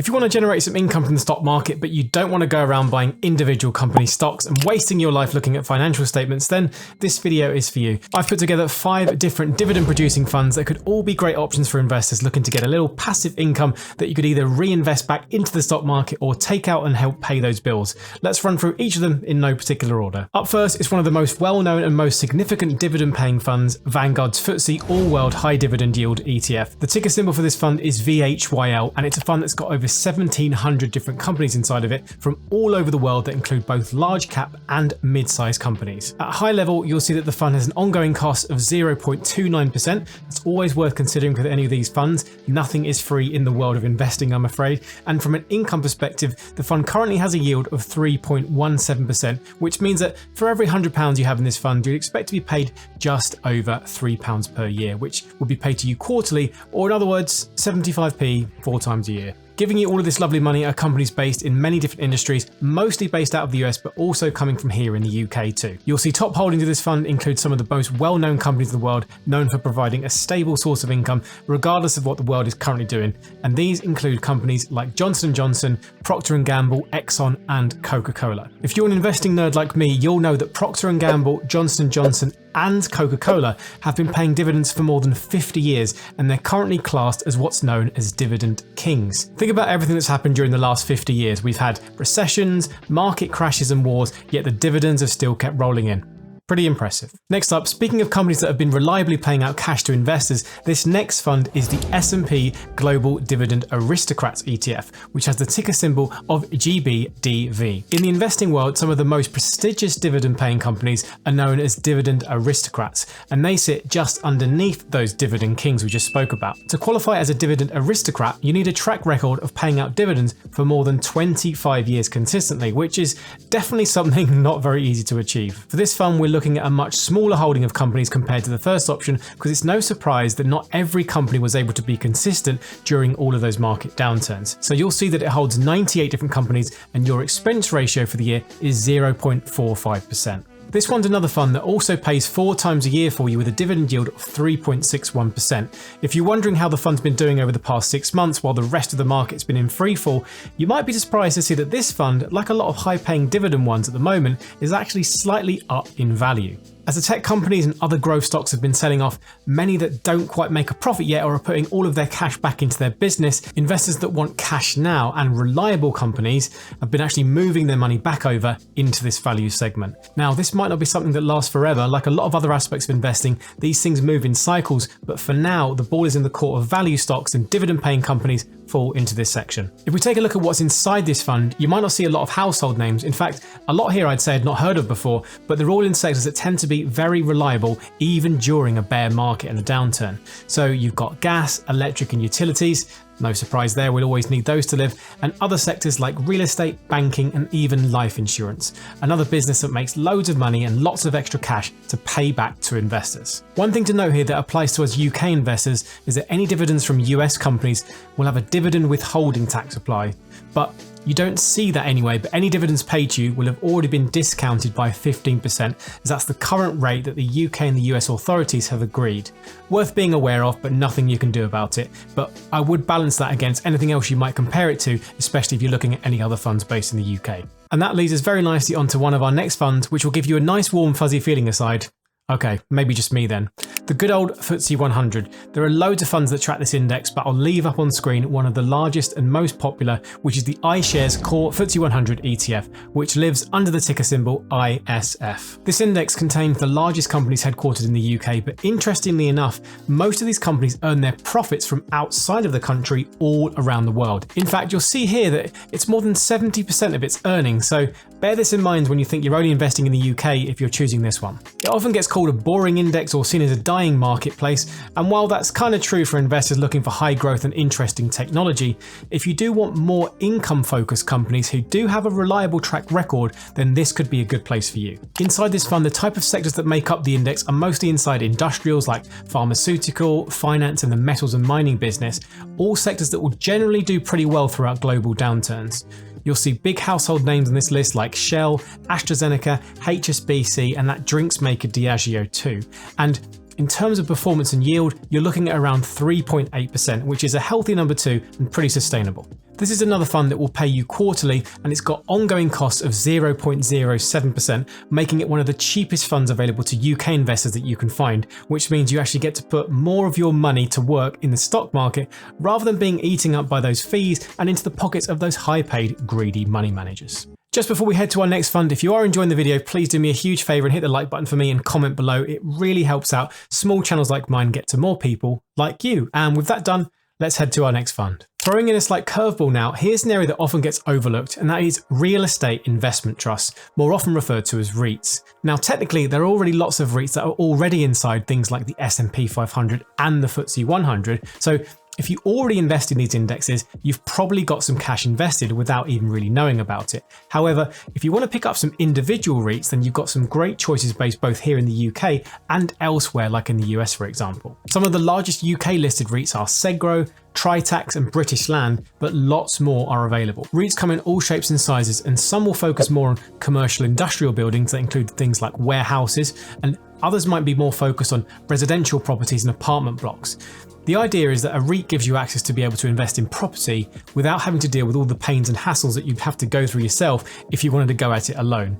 If you want to generate some income from the stock market, but you don't want to go around buying individual company stocks and wasting your life looking at financial statements, then this video is for you. I've put together 5 different dividend producing funds that could all be great options for investors looking to get a little passive income that you could either reinvest back into the stock market or take out and help pay those bills. Let's run through each of them in no particular order. Up first is one of the most well-known and most significant dividend paying funds, Vanguard's FTSE All-World High Dividend Yield ETF. The ticker symbol for this fund is VHYL, and it's a fund that's got over 1,700 different companies inside of it from all over the world that include both large cap and mid-sized companies. At a high level, you'll see that the fund has an ongoing cost of 0.29%. It's always worth considering with any of these funds. Nothing is free in the world of investing, I'm afraid. And from an income perspective, the fund currently has a yield of 3.17%, which means that for every £100 you have in this fund, you'd expect to be paid just over £3 per year, which would be paid to you quarterly, or in other words, 75p 4 times a year. Giving you all of this lovely money are companies based in many different industries, mostly based out of the US, but also coming from here in the UK too. You'll see top holdings of this fund include some of the most well-known companies in the world, known for providing a stable source of income, regardless of what the world is currently doing. And these include companies like Johnson & Johnson, Procter & Gamble, Exxon, and Coca-Cola. If you're an investing nerd like me, you'll know that Procter & Gamble, Johnson & Johnson, and Coca-Cola have been paying dividends for more than 50 years, and they're currently classed as what's known as dividend kings. Think about everything that's happened during the last 50 years. We've had recessions, market crashes and wars, yet the dividends have still kept rolling in. Pretty impressive. Next up, speaking of companies that have been reliably paying out cash to investors, this next fund is the S&P Global Dividend Aristocrats ETF, which has the ticker symbol of GBDV. In the investing world, some of the most prestigious dividend paying companies are known as dividend aristocrats, and they sit just underneath those dividend kings we just spoke about. To qualify as a dividend aristocrat, you need a track record of paying out dividends for more than 25 years consistently, which is definitely something not very easy to achieve. For this fund, we're looking at a much smaller holding of companies compared to the first option, because it's no surprise that not every company was able to be consistent during all of those market downturns. So you'll see that it holds 98 different companies, and your expense ratio for the year is 0.45%. This one's another fund that also pays 4 times a year for you with a dividend yield of 3.61%. If you're wondering how the fund's been doing over the past 6 months while the rest of the market's been in freefall, you might be surprised to see that this fund, like a lot of high-paying dividend ones at the moment, is actually slightly up in value. As the tech companies and other growth stocks have been selling off, many that don't quite make a profit yet or are putting all of their cash back into their business, investors that want cash now and reliable companies have been actually moving their money back over into this value segment. Now, this might not be something that lasts forever. Like a lot of other aspects of investing, these things move in cycles, but for now, the ball is in the court of value stocks, and dividend paying companies fall into this section. If we take a look at what's inside this fund, you might not see a lot of household names. In fact, a lot here I'd say I'd not heard of before, but they're all in sectors that tend to be very reliable even during a bear market and a downturn. So you've got gas, electric and utilities. No surprise there, we'll always need those to live, and other sectors like real estate, banking and even life insurance. Another business that makes loads of money and lots of extra cash to pay back to investors. One thing to note here that applies to us UK investors is that any dividends from US companies will have a dividend withholding tax apply. But you don't see that anyway, but any dividends paid to you will have already been discounted by 15%, as that's the current rate that the UK and the US authorities have agreed. Worth being aware of, but nothing you can do about it. But I would balance that against anything else you might compare it to, especially if you're looking at any other funds based in the UK. And that leads us very nicely onto one of our next funds, which will give you a nice warm fuzzy feeling aside. Okay, maybe just me then. The good old FTSE 100. There are loads of funds that track this index, but I'll leave up on screen one of the largest and most popular, which is the iShares Core FTSE 100 ETF, which lives under the ticker symbol ISF. This index contains the largest companies headquartered in the UK, but interestingly enough, most of these companies earn their profits from outside of the country all around the world. In fact, you'll see here that it's more than 70% of its earnings, so bear this in mind when you think you're only investing in the UK if you're choosing this one. It often gets called a boring index or seen as a dying marketplace, and while that's kind of true for investors looking for high growth and interesting technology, if you do want more income focused companies who do have a reliable track record, then this could be a good place for you. Inside this fund, the type of sectors that make up the index are mostly inside industrials like pharmaceutical, finance and the metals and mining business, all sectors that will generally do pretty well throughout global downturns. You'll see big household names on this list like Shell, AstraZeneca, HSBC and that drinks maker Diageo too. And In terms of performance and yield, you're looking at around 3.8%, which is a healthy number too and pretty sustainable. This is another fund that will pay you quarterly, and it's got ongoing costs of 0.07%, making it one of the cheapest funds available to UK investors that you can find, which means you actually get to put more of your money to work in the stock market rather than being eaten up by those fees and into the pockets of those high-paid, greedy money managers. Just before we head to our next fund, if you are enjoying the video, please do me a huge favor and hit the like button for me and comment below. It really helps out small channels like mine get to more people like you. And with that done, let's head to our next fund. Throwing in a slight curveball now, here's an area that often gets overlooked, and that is real estate investment trusts, more often referred to as REITs. Now, technically, there are already lots of REITs that are already inside things like the S&P 500 and the FTSE 100. So if you already invest in these indexes, you've probably got some cash invested without even really knowing about it. However, if you want to pick up some individual REITs, then you've got some great choices based both here in the UK and elsewhere, like in the US, for example. Some of the largest UK listed REITs are Segro, Tritax and British Land, but lots more are available. REITs come in all shapes and sizes, and some will focus more on commercial industrial buildings that include things like warehouses, and others might be more focused on residential properties and apartment blocks. The idea is that a REIT gives you access to be able to invest in property without having to deal with all the pains and hassles that you'd have to go through yourself if you wanted to go at it alone.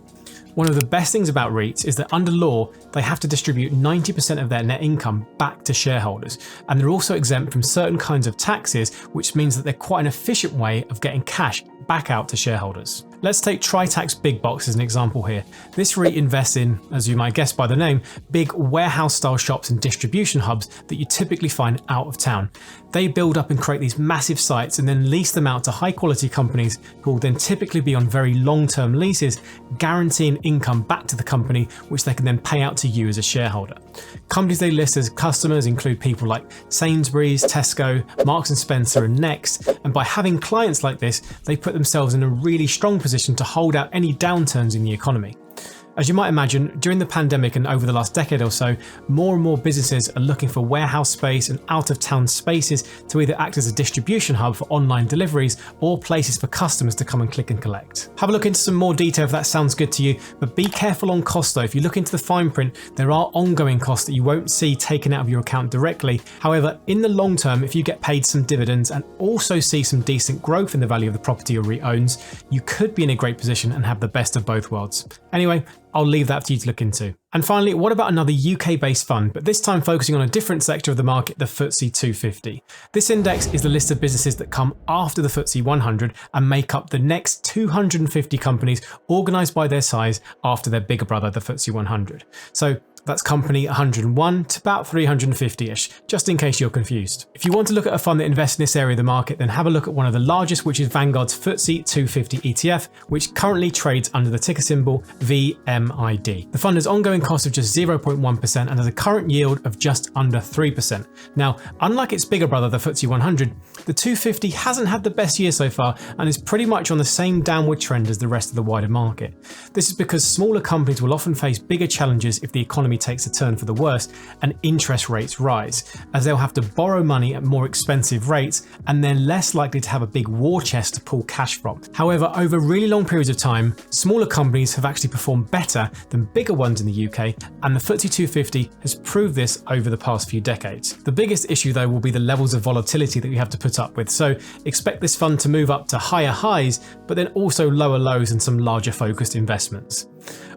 One of the best things about REITs is that under law, they have to distribute 90% of their net income back to shareholders, and they're also exempt from certain kinds of taxes, which means that they're quite an efficient way of getting cash back out to shareholders. Let's take Tritax Big Box as an example here. This REIT invests in, as you might guess by the name, big warehouse-style shops and distribution hubs that you typically find out of town. They build up and create these massive sites and then lease them out to high-quality companies who will then typically be on very long-term leases, guaranteeing income back to the company, which they can then pay out to you as a shareholder. Companies they list as customers include people like Sainsbury's, Tesco, Marks & Spencer and Next, and by having clients like this, they put themselves in a really strong position to hold out any downturns in the economy. As you might imagine, during the pandemic and over the last decade or so, more and more businesses are looking for warehouse space and out-of-town spaces to either act as a distribution hub for online deliveries or places for customers to come and click and collect. Have a look into some more detail if that sounds good to you, but be careful on costs though. If you look into the fine print, there are ongoing costs that you won't see taken out of your account directly. However, in the long term, if you get paid some dividends and also see some decent growth in the value of the property your REIT owns, you could be in a great position and have the best of both worlds. Anyway, I'll leave that for you to look into. And finally, what about another UK-based fund, but this time focusing on a different sector of the market, the FTSE 250. This index is the list of businesses that come after the FTSE 100 and make up the next 250 companies organised by their size after their bigger brother, the FTSE 100. So that's company 101 to about 350-ish, just in case you're confused. If you want to look at a fund that invests in this area of the market, then have a look at one of the largest, which is Vanguard's FTSE 250 ETF, which currently trades under the ticker symbol VMID. The fund has ongoing cost of just 0.1% and has a current yield of just under 3%. Now, unlike its bigger brother, the FTSE 100, the 250 hasn't had the best year so far and is pretty much on the same downward trend as the rest of the wider market. This is because smaller companies will often face bigger challenges if the economy takes a turn for the worst and interest rates rise, as they'll have to borrow money at more expensive rates and they're less likely to have a big war chest to pull cash from. However, over really long periods of time, smaller companies have actually performed better than bigger ones in the UK, and the FTSE 250 has proved this over the past few decades. The biggest issue though will be the levels of volatility that you have to put up with, so expect this fund to move up to higher highs, but then also lower lows and some larger focused investments.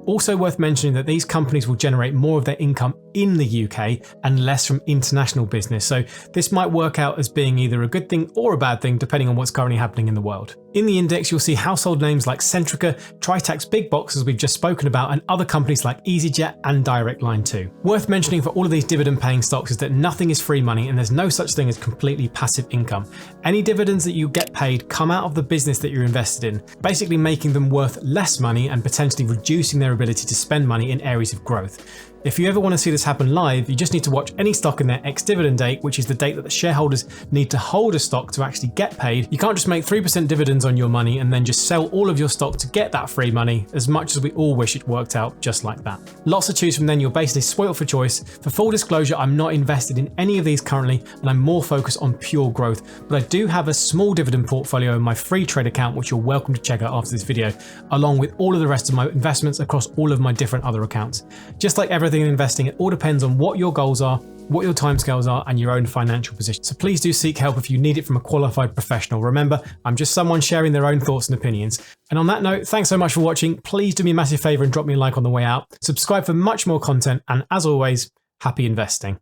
Also worth mentioning that these companies will generate more of their income in the UK and less from international business, so this might work out as being either a good thing or a bad thing depending on what's currently happening in the world. In the index, you'll see household names like Centrica, Tritax Big Box, as we've just spoken about, and other companies like EasyJet and Direct Line 2. Worth mentioning for all of these dividend-paying stocks is that nothing is free money and there's no such thing as completely passive income. Any dividends that you get paid come out of the business that you're invested in, basically making them worth less money and potentially reducing their ability to spend money in areas of growth. If you ever want to see this happen live, you just need to watch any stock in their ex-dividend date, which is the date that the shareholders need to hold a stock to actually get paid. You can't just make 3% dividends on your money and then just sell all of your stock to get that free money, as much as we all wish it worked out just like that. Lots to choose from then, you're basically spoiled for choice. For full disclosure, I'm not invested in any of these currently, and I'm more focused on pure growth, but I do have a small dividend portfolio in my free trade account, which you're welcome to check out after this video, along with all of the rest of my investments across all of my different other accounts. Just like everything everything in investing, it all depends on what your goals are, what your timescales are, and your own financial position. So please do seek help if you need it from a qualified professional. Remember, I'm just someone sharing their own thoughts and opinions. And on that note, thanks so much for watching. Please do me a massive favor and drop me a like on the way out. Subscribe for much more content. And as always, happy investing.